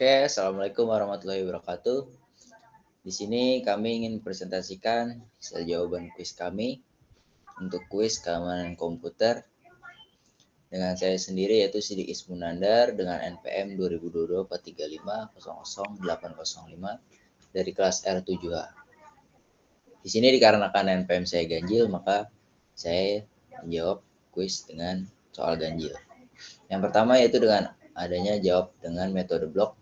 Oke, assalamualaikum warahmatullahi wabarakatuh. Di sini kami ingin presentasikan hasil jawaban kuis kami untuk kuis keamanan komputer dengan saya sendiri yaitu Sidik Ismunandar dengan NPM 2022-435-00805 dari kelas R7H. Di sini dikarenakan NPM saya ganjil, maka saya menjawab kuis dengan soal ganjil. Yang pertama yaitu dengan adanya jawab dengan metode blok.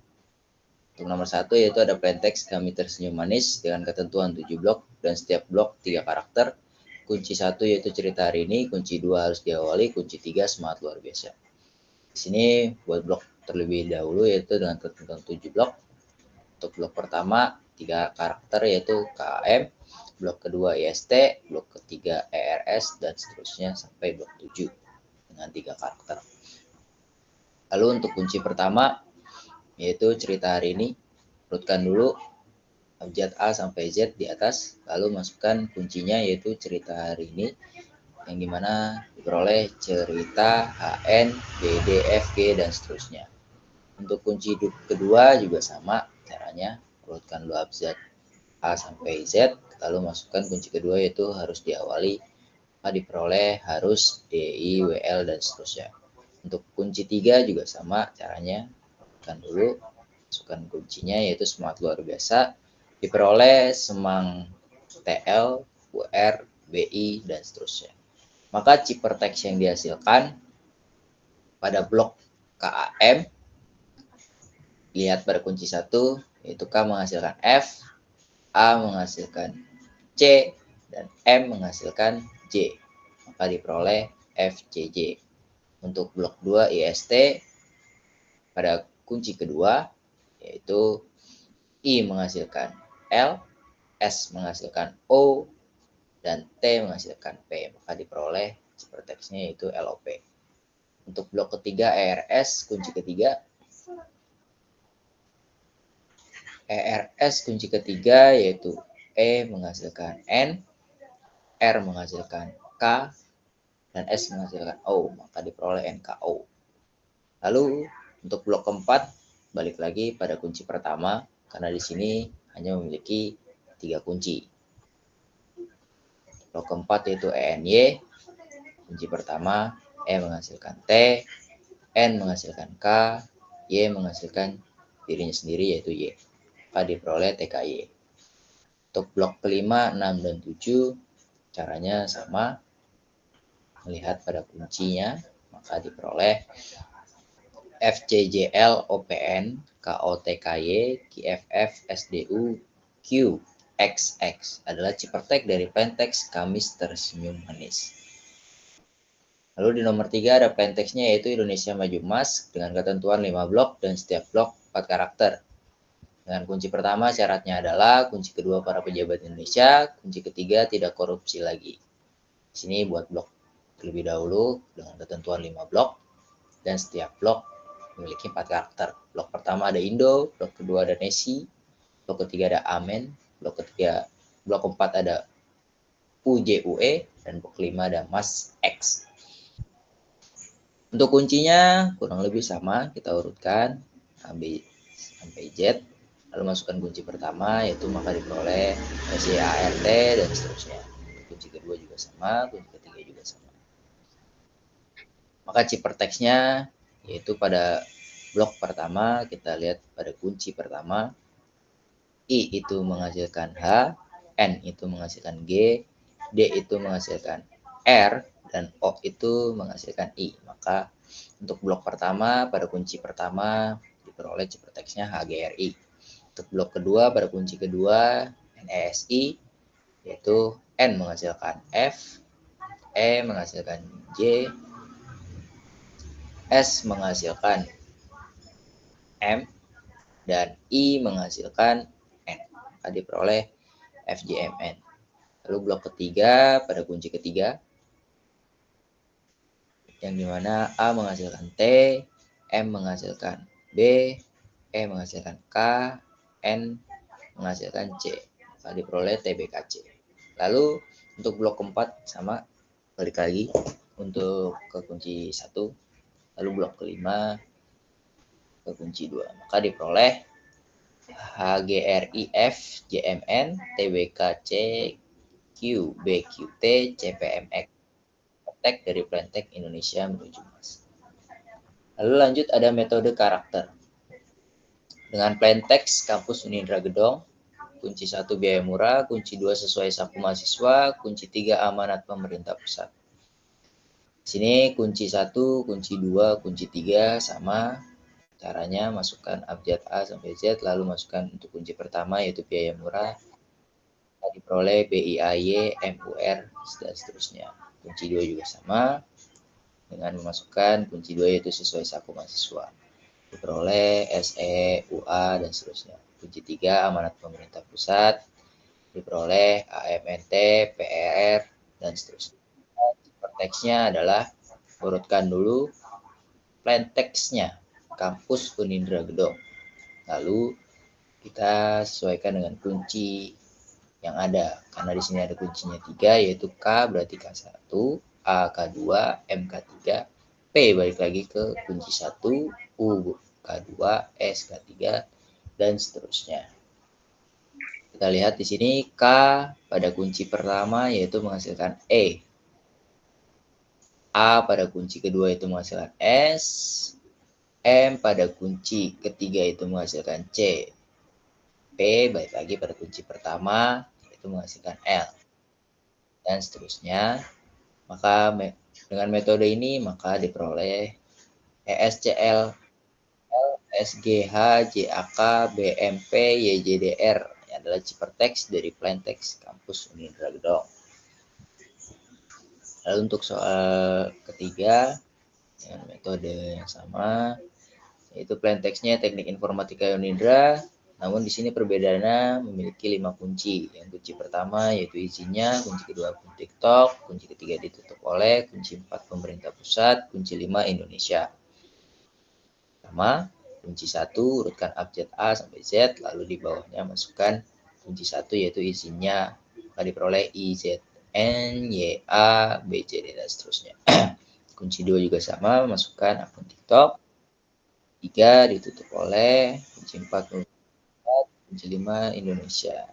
Untuk nomor 1 yaitu ada plaintext kami tersenyum manis dengan ketentuan 7 blok dan setiap blok 3 karakter. Kunci 1 yaitu cerita hari ini, kunci 2 harus diawali, kunci 3 semangat luar biasa. Di sini buat blok terlebih dahulu yaitu dengan ketentuan 7 blok. Untuk blok pertama 3 karakter yaitu KM, blok kedua IST, blok ketiga ERS dan seterusnya sampai blok 7 dengan 3 karakter. Lalu untuk kunci pertama yaitu cerita hari ini, urutkan dulu abjad A sampai Z di atas, lalu masukkan kuncinya yaitu cerita hari ini, yang dimana diperoleh cerita HN, BD, FG, dan seterusnya. Untuk kunci kedua juga sama caranya, urutkan dulu abjad A sampai Z, lalu masukkan kunci kedua yaitu harus diawali, maka diperoleh harus DI, WL, dan seterusnya. Untuk kunci 3 juga sama caranya, urutkan dulu, masukkan kuncinya yaitu semangat luar biasa, diperoleh semang TL, UR, BI, dan seterusnya. Maka ciphertext yang dihasilkan pada blok KAM, lihat pada kunci 1, yaitu K menghasilkan F, A menghasilkan C, dan M menghasilkan J. Maka diperoleh FJJ. Untuk blok 2 IST, pada kunci kedua, yaitu I menghasilkan L, S menghasilkan O, dan T menghasilkan P. Maka diperoleh ciphertextnya yaitu LOP. Untuk blok ketiga ERS, kunci ketiga. ERS kunci ketiga yaitu E menghasilkan N, R menghasilkan K, dan S menghasilkan O. Maka diperoleh NKO. Lalu untuk blok keempat, balik lagi pada kunci pertama, karena di sini hanya memiliki 3 kunci. Blok keempat yaitu ENY, kunci pertama, E menghasilkan T, N menghasilkan K, Y menghasilkan dirinya sendiri yaitu Y. Maka diperoleh TKY. Untuk blok kelima, 6, dan 7, caranya sama. Melihat pada kuncinya, maka diperoleh FCJL OPN, KOTKY, KFF, SDU, Q, XX adalah ciphertext dari plaintext Kamis tersenyum manis. Lalu di nomor 3 ada plaintextnya yaitu Indonesia Maju Emas dengan ketentuan 5 blok dan setiap blok 4 karakter. Dengan kunci pertama syaratnya adalah kunci kedua para pejabat Indonesia, kunci ketiga tidak korupsi lagi. Di sini buat blok terlebih dahulu dengan ketentuan 5 blok dan setiap blok memiliki 4 karakter. Blok pertama ada Indo, blok kedua ada Nesi, blok ketiga ada Amen, blok keempat ada UJUE, dan blok kelima ada Mas X. Untuk kuncinya kurang lebih sama, kita urutkan A, B, sampai Z, lalu masukkan kunci pertama yaitu maka diperoleh SYART dan seterusnya. Kunci kedua juga sama, kunci ketiga juga sama. Maka ciphertextnya yaitu pada blok pertama, kita lihat pada kunci pertama, I itu menghasilkan H, N itu menghasilkan G, D itu menghasilkan R, dan O itu menghasilkan I. Maka untuk blok pertama pada kunci pertama diperoleh ciphertextnya HGRI. Untuk blok kedua pada kunci kedua NESI yaitu N menghasilkan F, E menghasilkan J, S menghasilkan M, dan I menghasilkan N. Maka diperoleh FJMN. Lalu blok ketiga pada kunci ketiga, yang dimana A menghasilkan T, M menghasilkan B, E menghasilkan K, N menghasilkan C. Maka diperoleh TBKC. Lalu untuk blok keempat sama, balik lagi untuk ke kunci 1. Lalu blok kelima ke kunci 2. Maka diperoleh HGRIF JMN TBKC QBQT CPMX. Tag dari plaintext Indonesia menuju Mas. Lalu lanjut ada metode karakter. Dengan plaintext kampus Unindra Gedong, kunci 1 biaya murah, kunci 2 sesuai saku mahasiswa, kunci 3 amanat pemerintah pusat. Di sini kunci 1, kunci 2, kunci 3 sama. Caranya masukkan abjad A sampai Z, lalu masukkan untuk kunci pertama yaitu biaya murah, diperoleh BIAY, MUR, dan seterusnya. Kunci 2 juga sama, dengan memasukkan kunci 2 yaitu sesuai saku mahasiswa. Diperoleh SE, UA, dan seterusnya. Kunci 3 amanat pemerintah pusat, diperoleh AMNT, PER, dan seterusnya. Teksnya adalah urutkan dulu plain teksnya kampus Unindra Gedong. Lalu kita sesuaikan dengan kunci yang ada, karena di sini ada kuncinya 3 yaitu K berarti K1, A K2, M K3, P balik lagi ke kunci 1, U K2, S K3, dan seterusnya. Kita lihat di sini K pada kunci pertama yaitu menghasilkan E. A pada kunci kedua itu menghasilkan S. M pada kunci ketiga itu menghasilkan C. P balik lagi pada kunci pertama itu menghasilkan L. Dan seterusnya. Maka dengan metode ini maka diperoleh ESCL, SGH, JAK, BMP, YJDR yang adalah Cipertext dari plaintext kampus Unindra Gedong. Lalu untuk soal ketiga dengan metode yang sama yaitu plaintextnya Teknik Informatika Unindra, namun di sini perbedaannya memiliki 5 kunci. Yang kunci pertama yaitu izinnya, kunci kedua TikTok, kunci ketiga ditutup oleh, kunci 4 pemerintah pusat, kunci 5 Indonesia. Pertama, kunci 1 urutkan abjad A sampai Z, lalu di bawahnya masukkan kunci 1 yaitu izinnya, maka diperoleh IZN, YA, BCD, dan seterusnya. Kunci 2 juga sama, masukkan akun TikTok. 3 ditutup oleh, kunci 4 kunci 5 Indonesia.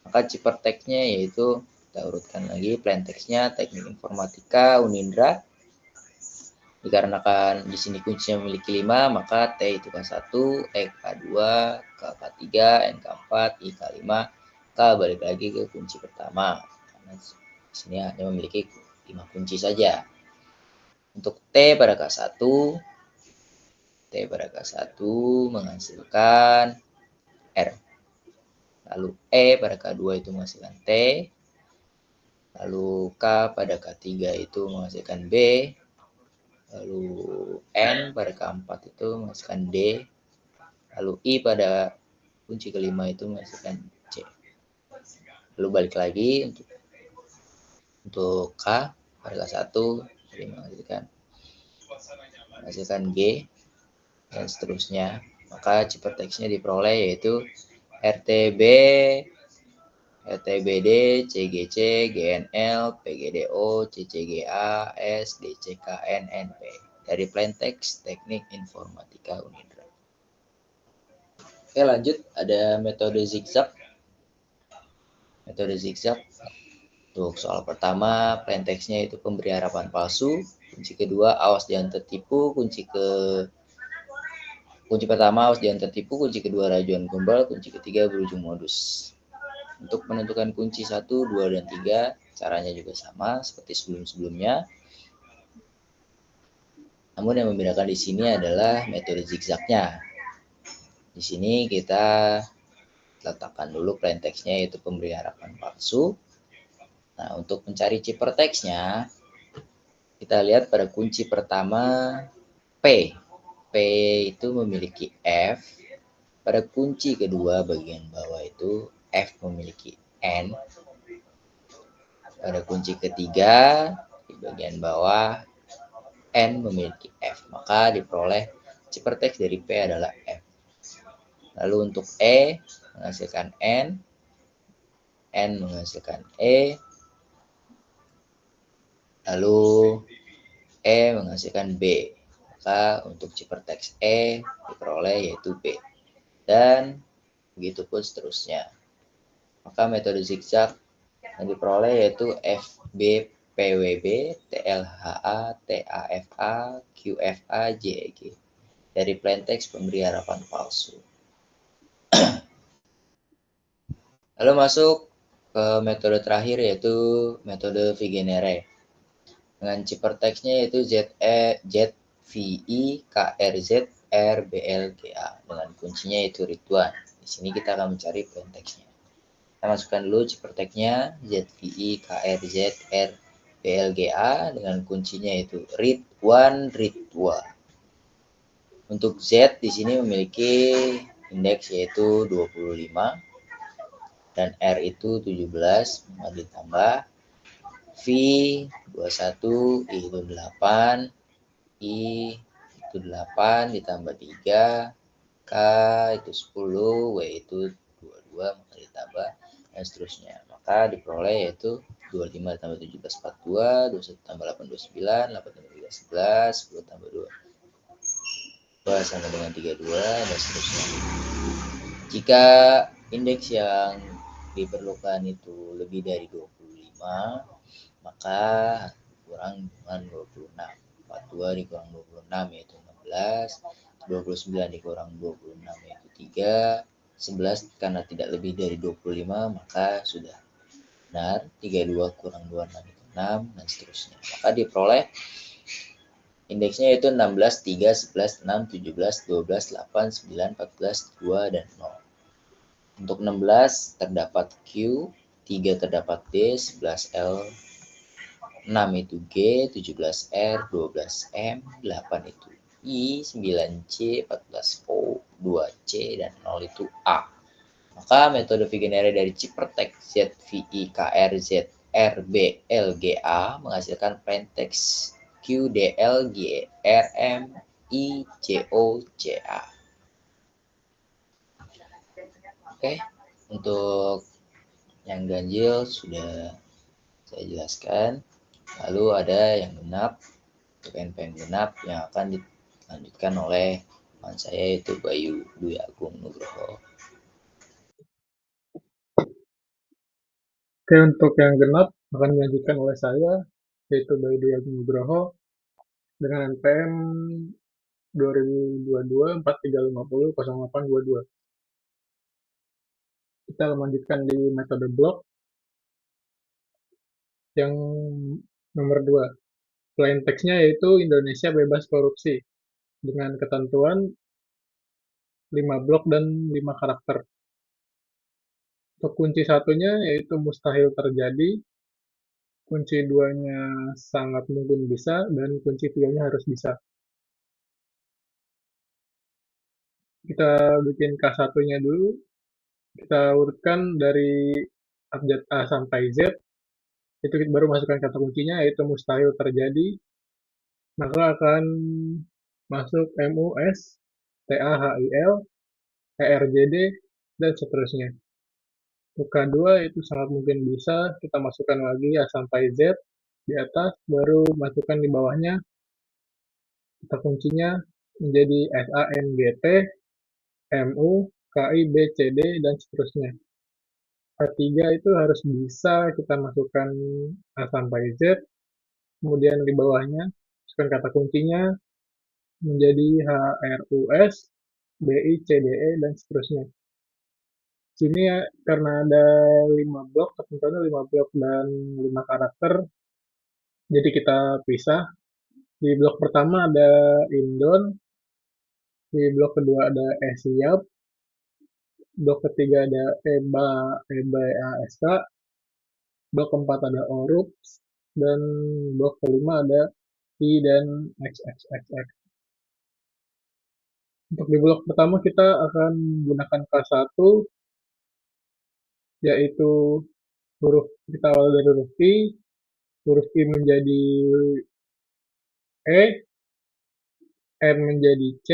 Maka Cipertext-nya yaitu kita urutkan lagi plaintext-nya Teknik Informatika Unindra. Dikarenakan di sini kuncinya memiliki 5, maka T itu K1, E K2, K K3, N K4, I K5, K balik lagi ke kunci pertama. Karena di sini hanya memiliki 5 kunci saja. Untuk T pada K1, T pada K1 menghasilkan R. Lalu E pada K2 itu menghasilkan T. Lalu K pada K3 itu menghasilkan B. Lalu N pada K4 itu menghasilkan D. Lalu I pada kunci kelima itu menghasilkan C. Lalu balik lagi untuk K pada K1 jadi menghasilkan G dan seterusnya. Maka Cipertext-nya diperoleh yaitu RTB, RTBD, CGC, GNL, PGDO, CCGA, S, DCKN, NP dari plaintext Teknik Informatika Unindra. Oke, lanjut ada metode zigzag. Metode zigzag untuk soal pertama plaintext-nya itu pemberi harapan palsu, kunci kedua awas jangan tertipu, kunci pertama awas jangan tertipu, kunci kedua rajuan gombal, kunci ketiga berujung modus. Untuk menentukan kunci 1, 2, dan 3 caranya juga sama seperti sebelum-sebelumnya. Namun yang membedakan di sini adalah metode zigzagnya. Di sini kita letakkan dulu plaintext-nya yaitu pemberi harapan palsu. Nah, untuk mencari Cipertext-nya kita lihat pada kunci pertama P. P itu memiliki F. Pada kunci kedua bagian bawah itu F memiliki N. Pada kunci ketiga di bagian bawah N memiliki F. Maka diperoleh Cipertext dari P adalah F. Lalu untuk E menghasilkan N. N menghasilkan E. Lalu E menghasilkan B. Maka untuk Cipertext E diperoleh diperoleh yaitu B. Dan begitu pun seterusnya. Maka metode zigzag yang diperoleh yaitu FB, PWB, TLHA, TAFA, QFA, JEG. Dari plaintext pemberi harapan palsu. Lalu masuk ke metode terakhir yaitu metode Vigenère. Dengan ciphertextnya yaitu ZVI, KRZ, RBLGA. Dengan kuncinya yaitu Ridwan. Di sini kita akan mencari plaintextnya. Kita masukkan dulu ciphertextnya ZVI, KRZ, RBLGA dengan kuncinya yaitu Ridwan. Untuk Z di sini memiliki indeks yaitu 25 dan R itu 17, ditambah V 21, I itu 8, I itu 8 ditambah 3, K itu 10, W itu 22, maka ditambah dan seterusnya. Maka diperoleh yaitu 25 tambah 17, 42, 21 tambah 8, 29, 8 tambah 3, 11, 10 tambah 2, sama dengan 32, dan seterusnya. Jika indeks yang diperlukan itu lebih dari 25, maka kurang dengan 26. 42 dikurang 26 yaitu 16, 29 dikurang 26 yaitu 3, 11 karena tidak lebih dari 25 maka sudah benar. 32 kurang 26 itu 6 dan seterusnya. Maka diperoleh indeksnya yaitu 16, 3, 11, 6, 17, 12, 8, 9, 14, 2, dan 0. Untuk 16 terdapat Q, 3 terdapat D, 11 L, 6 itu G, 17 R, 12 M, 8 itu I, 9 C, 14 O, 2 C, dan 0 itu A. Maka metode Vigenère dari ciphertext ZVI, KR, ZR, B, L, G, A menghasilkan plaintext Q, D, L, G, R, M, I, C, O, C, A. Oke, untuk yang ganjil sudah saya jelaskan. Lalu ada yang genap, NPM genap yang akan dilanjutkan oleh teman saya yaitu Bayu Dwi Agung Nugroho. Oke, untuk yang genap akan dilanjutkan oleh saya, yaitu Bayu Dwi Agung Nugroho, dengan NPM 2022 4350 0822. Kita melanjutkan di metode blok yang nomor 2. Plain text-nya yaitu Indonesia bebas korupsi dengan ketentuan 5 blok dan 5 karakter. Untuk kunci satunya yaitu mustahil terjadi, kunci duanya sangat mungkin bisa, dan kunci tiganya harus bisa. Kita bikin K1-nya dulu, kita urutkan dari abjad A sampai Z, itu kita baru masukkan kata kuncinya yaitu mustahil terjadi, maka akan masuk MUS, TAHIL, ERJD, dan seterusnya. Untuk K2 itu sangat mungkin bisa, kita masukkan lagi A sampai Z di atas, baru masukkan di bawahnya kata kuncinya menjadi SANGT, MU, KI, BCD, dan seterusnya. K3 itu harus bisa kita masukkan A sampai Z, kemudian di bawahnya masukkan kata kuncinya menjadi HRUS, BICDE, dan seterusnya. Sini ya, karena ada 5 blok, ketentuannya 5 blok dan 5 karakter, jadi kita pisah. Di blok pertama ada Indon, di blok kedua ada Siap, blok ketiga ada EBASK, blok keempat ada Orup, dan blok kelima ada I dan XXXX. Untuk di blok pertama kita akan menggunakan K1, yaitu kita awal dari huruf I menjadi E, R menjadi C,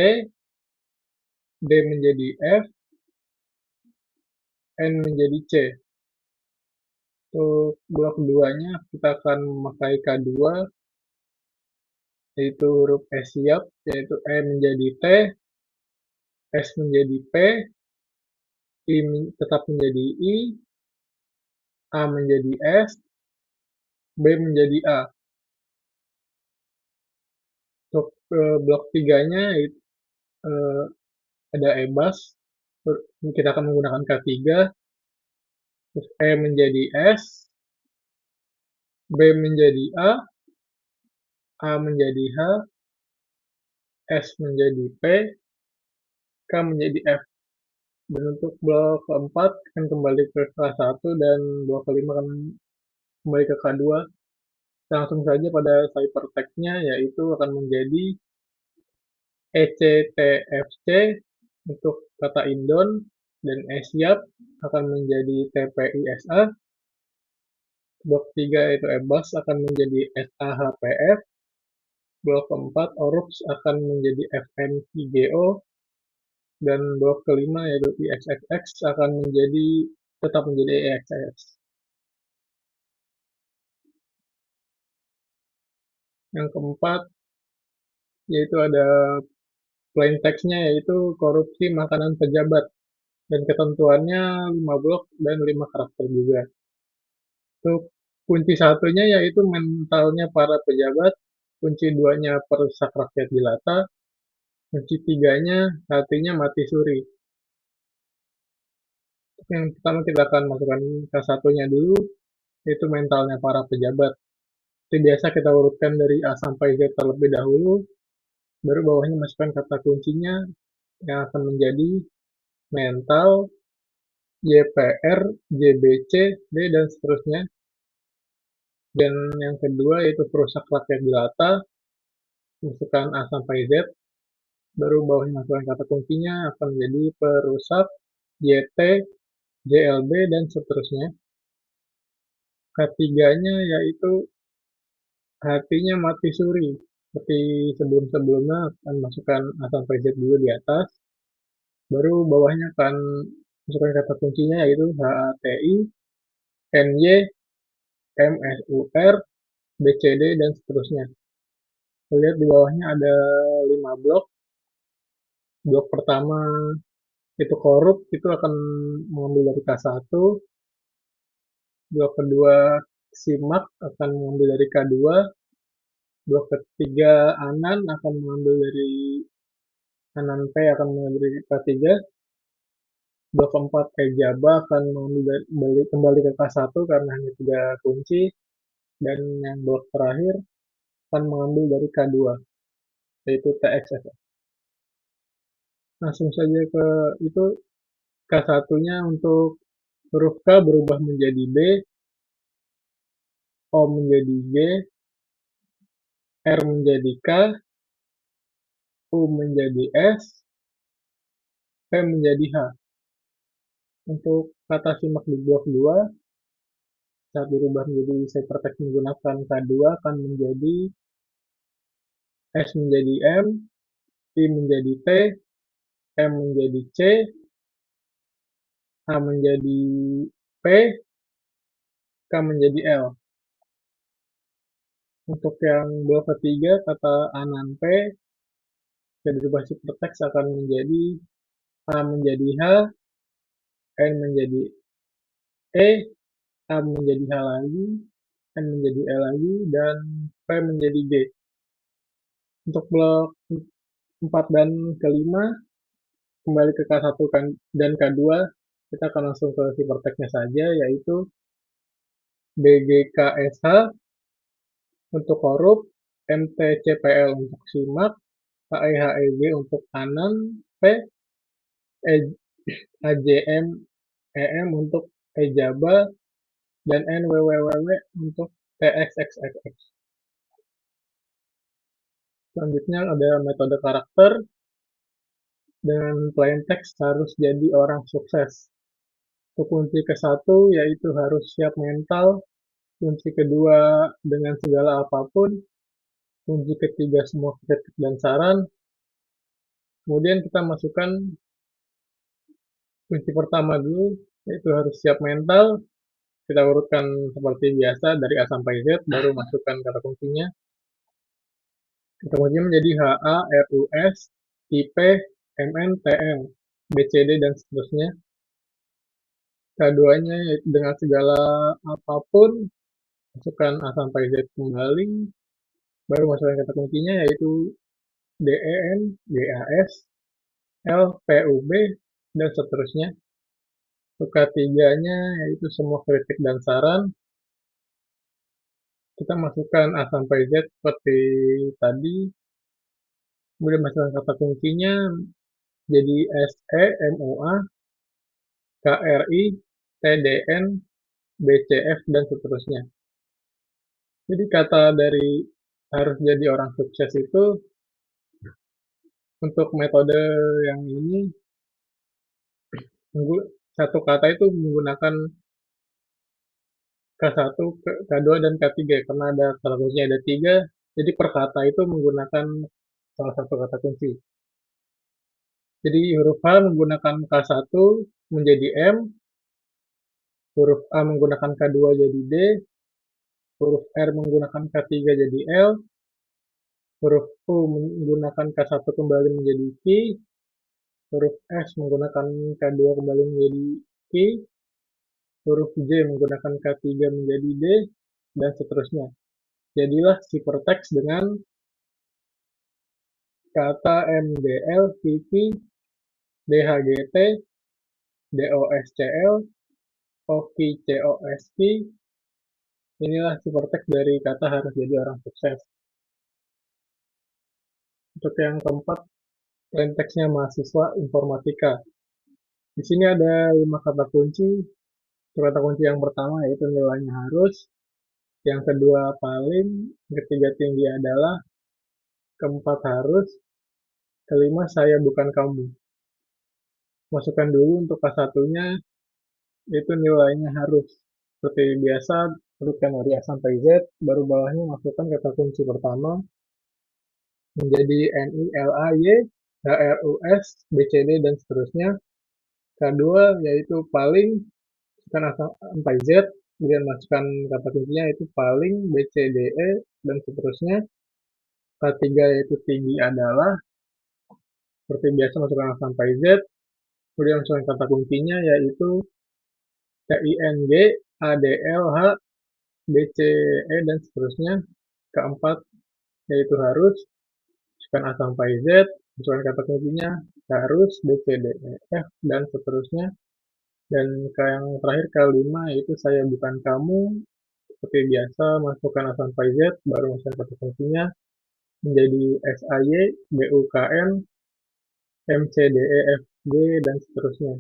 D menjadi F, N menjadi C. Untuk blok keduanya kita akan memakai K2, yaitu huruf S siap, yaitu E menjadi T, S menjadi P, I tetap menjadi I, A menjadi S, B menjadi A. Untuk blok 3-nya ada EBAS, kita akan menggunakan K3, terus E menjadi S, B menjadi A menjadi H, S menjadi P, K menjadi F. Dan untuk blok keempat akan kembali ke K1 dan blok kelima akan kembali ke K2. Langsung saja pada ciphertext-nya yaitu akan menjadi ECTFC untuk kata Indon dan ESYAP akan menjadi TPISA. Blok 3 yaitu EBAS akan menjadi SAHPF. Blok keempat ORUPS akan menjadi FNIGO. Dan blok kelima yaitu IXXX akan tetap menjadi EXS. Yang keempat yaitu ada plain text-nya yaitu korupsi makanan pejabat dan ketentuannya 5 blok dan 5 karakter juga. Untuk kunci satunya yaitu mentalnya para pejabat, kunci duanya perusak rakyat jelata, kunci tiganya hatinya mati suri. Yang pertama kita akan masukkan ke satunya dulu, yaitu mentalnya para pejabat. Seperti biasa kita urutkan dari A sampai Z terlebih dahulu, baru bawahnya masukkan kata kuncinya yang akan menjadi mental, YPR, JBC, D, dan seterusnya. Dan yang kedua yaitu perusak rakyat jelata, masukkan A sampai Z, baru bawahnya masukkan kata kuncinya akan menjadi perusak, YT, JLB, dan seterusnya. Ketiganya yaitu hatinya mati suri. Seperti sebelum-sebelumnya akan masukkan A sampai Z dulu di atas, baru bawahnya akan masukkan kata kuncinya yaitu HATI, NY, MSUR, BCD, dan seterusnya. Kita lihat di bawahnya ada 5 blok. Blok pertama itu korup, itu akan mengambil dari K1. Blok kedua simak akan mengambil dari K2. Blok ketiga anan akan mengambil dari anan P akan mengambil dari K3. Blok keempat ejaba akan kembali ke K1 karena hanya 3 kunci. Dan yang blok terakhir akan mengambil dari K2, yaitu TXF. Langsung saja ke itu, K1-nya untuk huruf K berubah menjadi B, O menjadi G, R menjadi K, U menjadi S, P menjadi H. Untuk kata simak di blok 2, saat dirubah menjadi ciphertext menggunakan K2 akan menjadi S menjadi M, I menjadi T, M menjadi C, A menjadi P, K menjadi L. Untuk yang blok ketiga, kata anan P, dari dirubah ciphertext akan menjadi A menjadi H, N menjadi E, A menjadi H lagi, N menjadi E lagi, dan P menjadi G. Untuk blok 4 dan kelima, kembali ke K1 dan K2, kita akan langsung ke ciphertext-nya saja, yaitu BGKSH untuk korup, MTCPL untuk simak, HEHEG untuk anan, P, AJM, EM untuk ejaba, dan NWWW untuk TXXXX. Selanjutnya ada metode karakter. Dengan plain text harus jadi orang sukses. Untuk kunci ke-1 yaitu harus siap mental. Kunci kedua dengan segala apapun. Kunci ketiga semua kritik dan saran. Kemudian kita masukkan kunci pertama dulu, yaitu harus siap mental. Kita urutkan seperti biasa dari A sampai Z, baru masukkan kata kuncinya. Kata kuncinya menjadi HA, RUS, IP, MN, TN, BCD, dan seterusnya. K2-nya yaitu dengan segala apapun, masukkan A sampai Z kembali, baru masukkan kata kuncinya yaitu DEN, GAS, L, PUB, dan seterusnya. Untuk K3-nya yaitu semua kritik dan saran, kita masukkan A sampai Z seperti tadi, kemudian masukkan kata kuncinya jadi SE, MOA, KRI, TDN, BCF, dan seterusnya. Jadi kata dari harus jadi orang sukses itu untuk metode yang ini satu kata itu menggunakan K1, K2, dan K3 karena ada kata kuncinya ada 3. Jadi per kata itu menggunakan salah satu kata kunci. Jadi huruf H menggunakan K1 menjadi M, huruf A menggunakan K2 jadi D, huruf R menggunakan K3 jadi L, huruf U menggunakan K1 kembali menjadi Q, huruf S menggunakan K2 kembali menjadi Q, huruf J menggunakan K3 menjadi D, dan seterusnya. Jadilah ciphertext dengan kata MDL, Kiki, DHGT, DOSCL, OKCOSK. Inilah ciphertext dari kata harus jadi orang sukses. Untuk yang keempat, plain text-nya mahasiswa informatika. Di sini ada 5 kata kunci. Kata kunci yang pertama yaitu nilainya harus, yang kedua paling, ketiga tinggi adalah, keempat harus, kelima saya bukan kamu. Masukkan dulu untuk K1-nya, itu nilainya harus. Seperti biasa, urutkan dari A sampai Z, baru bawahnya masukkan kata kunci pertama, menjadi NI, LA, Y, HRUS, BCD, dan seterusnya. Kedua, yaitu paling, masukkan A sampai Z, kemudian masukkan kata kuncinya itu paling, BCDE, dan seterusnya. Ketiga yaitu tinggi adalah, seperti biasa masukkan A sampai Z, kemudian masukkan kata kuncinya yaitu TING, ADLH, BCE, dan seterusnya. Keempat yaitu harus, masukkan A sampai Z, masukkan kata kuncinya harus, BCDEF, dan seterusnya. Dan yang terakhir kelima yaitu saya bukan kamu, seperti biasa masukkan A sampai Z, baru masukkan kata kuncinya menjadi SAY, BUKN, MCDEFG, dan seterusnya.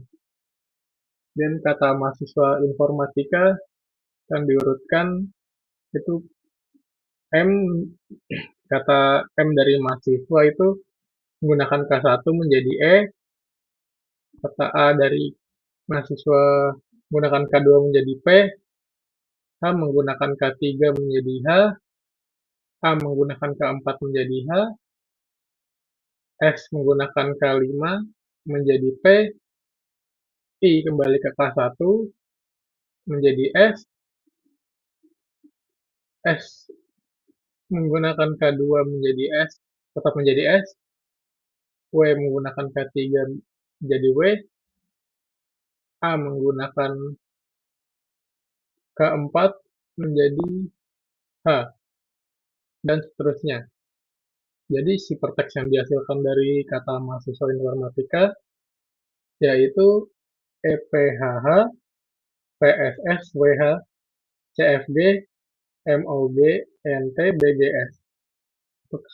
Dan kata mahasiswa informatika yang diurutkan itu M, kata M dari mahasiswa itu menggunakan K1 menjadi E, kata A dari mahasiswa menggunakan K2 menjadi P, H menggunakan K3 menjadi H, A menggunakan K4 menjadi H, S menggunakan K5 menjadi P, I kembali ke K1 menjadi S, S menggunakan K2 menjadi S, tetap menjadi S, W menggunakan K3 menjadi W, A menggunakan K4 menjadi H, dan seterusnya. Jadi ciphertext yang dihasilkan dari kata mahasiswa informatika yaitu EPHH, PSSWH, CFG, MOG, NT, BGS. Untuk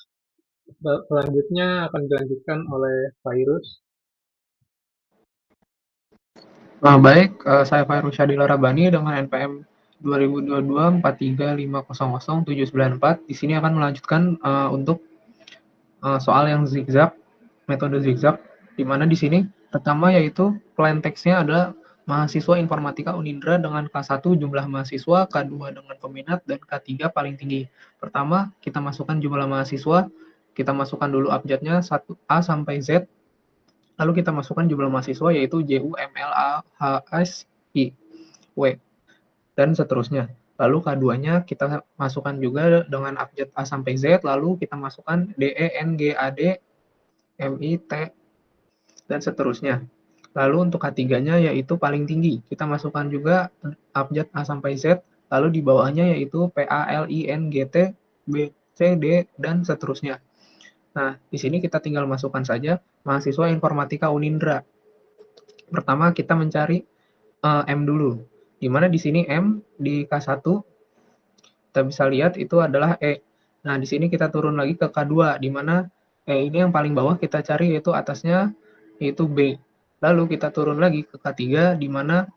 selanjutnya akan dilanjutkan oleh Virus. Baik, saya Fairuz Syadil Rabani dengan NPM 2022-43500-794. Di sini akan melanjutkan untuk soal yang zigzag, metode zigzag, di mana di sini pertama yaitu plain text-nya adalah mahasiswa informatika Unindra dengan K1 jumlah mahasiswa, K2 dengan peminat, dan K3 paling tinggi. Pertama, kita masukkan jumlah mahasiswa, kita masukkan dulu abjadnya 1A sampai Z, lalu kita masukkan jumlah mahasiswa yaitu JUMLAHSI, W, dan seterusnya. Lalu K2-nya kita masukkan juga dengan abjad A sampai Z, lalu kita masukkan DE, NG, AD, MI, T, dan seterusnya. Lalu untuk K3-nya yaitu paling tinggi. Kita masukkan juga abjad A sampai Z, lalu di bawahnya yaitu P, A, L, I, N, G, T, B, C, D, dan seterusnya. Nah, di sini kita tinggal masukkan saja mahasiswa informatika Unindra. Pertama kita mencari M dulu. Di mana di sini M di K1 kita bisa lihat itu adalah E. Nah, di sini kita turun lagi ke K2 di mana E ini yang paling bawah kita cari yaitu atasnya yaitu B. Lalu kita turun lagi ke K3 di mana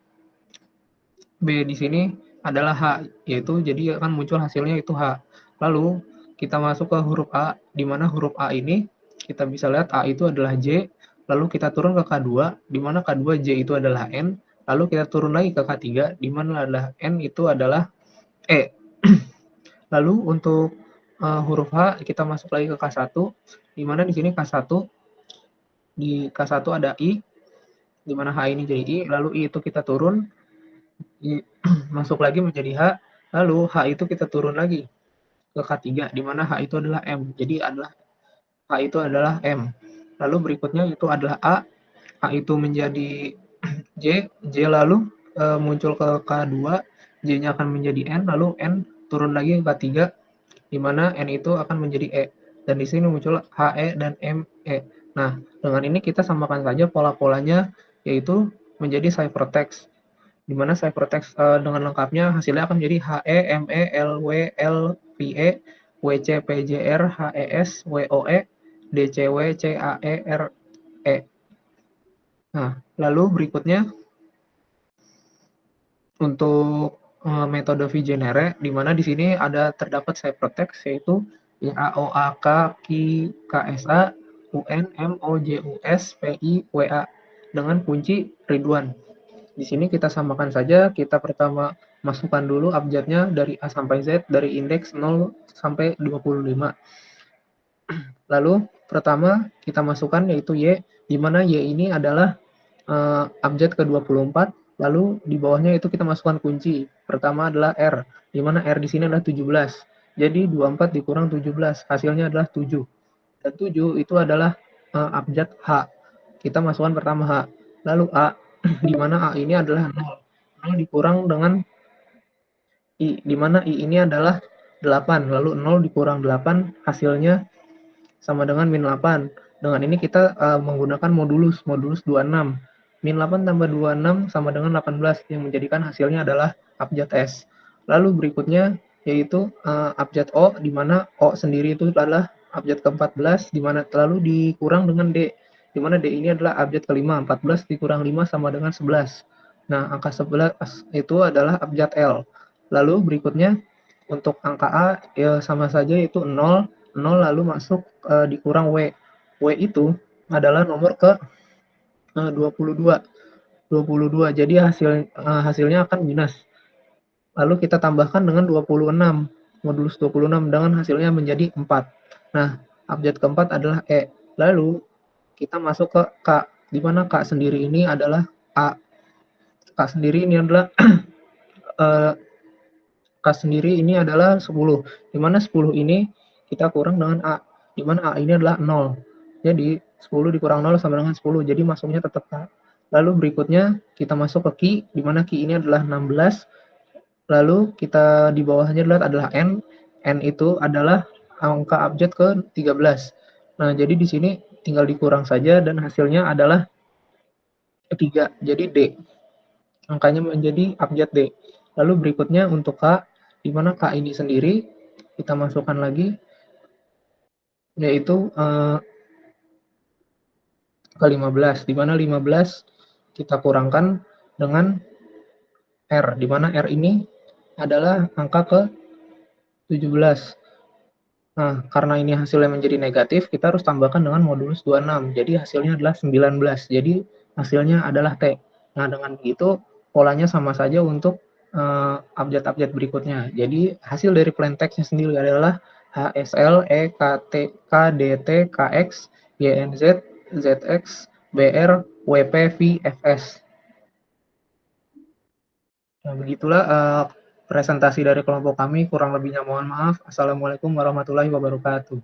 B di sini adalah H, yaitu jadi akan muncul hasilnya itu H. Lalu kita masuk ke huruf A, di mana huruf A ini kita bisa lihat A itu adalah J, lalu kita turun ke K2, di mana K2 J itu adalah N, lalu kita turun lagi ke K3, di mana adalah N itu adalah E. Lalu untuk huruf H kita masuk lagi ke K1, di mana di sini K1 di K1 ada I, di mana H ini jadi I, lalu I itu kita turun, masuk lagi menjadi H, lalu H itu kita turun lagi ke K3, di mana H itu adalah M. Jadi H itu adalah M. Lalu berikutnya itu adalah A itu menjadi J, J lalu muncul ke K2, J-nya akan menjadi N, lalu N turun lagi ke K3, di mana N itu akan menjadi E. Dan di sini muncul HE dan ME. Nah, dengan ini kita samakan saja pola-polanya, yaitu menjadi ciphertext. Di mana ciphertext dengan lengkapnya hasilnya akan menjadi HE, ME, LW, LVE, WC, PJR, HES, WOE, DCW, CAE, RE. Nah, lalu berikutnya untuk metode Vigenere, di mana di sini ada terdapat ciphertext yaitu AOAK, KI, KSA, UN, MOJUS, PI, WA dengan kunci Ridwan. Di sini kita samakan saja, kita pertama masukkan dulu abjadnya dari A sampai Z, dari indeks 0 sampai 25. Lalu pertama kita masukkan yaitu Y, di mana Y ini adalah abjad ke-24, lalu di bawahnya itu kita masukkan kunci. Pertama adalah R, di mana R di sini adalah 17. Jadi 24 dikurang 17, hasilnya adalah 7. Dan 7 itu adalah abjad H. Kita masukkan pertama H. Lalu A, di mana A ini adalah 0. 0 dikurang dengan I, di mana I ini adalah 8. Lalu 0 dikurang 8, hasilnya sama dengan min 8. Dengan ini kita menggunakan modulus 26. Min 8 tambah 26 sama dengan 18, yang menjadikan hasilnya adalah abjad S. Lalu berikutnya yaitu abjad O, di mana O sendiri itu adalah abjad ke-14, di mana lalu dikurang dengan D, di mana D ini adalah abjad ke-5. 14 dikurang 5 sama dengan 11. Nah, angka 11 itu adalah abjad L. Lalu berikutnya untuk angka A ya sama saja yaitu 0, 0 lalu masuk dikurang W. W itu adalah nomor ke 22. 22. Jadi hasilnya akan minus. Lalu kita tambahkan dengan 26. Modulus 26 dengan hasilnya menjadi 4. Nah, abjad keempat adalah E. Lalu kita masuk ke K, di mana K sendiri ini adalah A. K sendiri ini adalah K sendiri ini adalah 10, di mana 10 ini kita kurang dengan A, di mana A ini adalah 0. Jadi 10 dikurang 0 sama dengan 10, jadi masuknya tetap A. Lalu berikutnya kita masuk ke Ki, di mana Ki ini adalah 16. Lalu kita di bawahnya adalah N. N itu adalah angka abjad ke-13. Nah, jadi di sini tinggal dikurang saja dan hasilnya adalah 3. Jadi D. Angkanya menjadi abjad D. Lalu berikutnya untuk K, di mana K ini sendiri kita masukkan lagi yaitu ke 15, di mana 15 kita kurangkan dengan R, di mana R ini adalah angka ke 17. Nah, karena ini hasilnya menjadi negatif, kita harus tambahkan dengan modulus 26. Jadi hasilnya adalah 19. Jadi hasilnya adalah T. Nah, dengan begitu polanya sama saja untuk abjad-abjad berikutnya. Jadi hasil dari plain text-nya sendiri adalah HSL, E, KT, KDT, KX, YNZ, ZX, BR, WP, V, FS. Nah, begitulah presentasi dari kelompok kami. Kurang lebihnya mohon maaf. Assalamualaikum warahmatullahi wabarakatuh.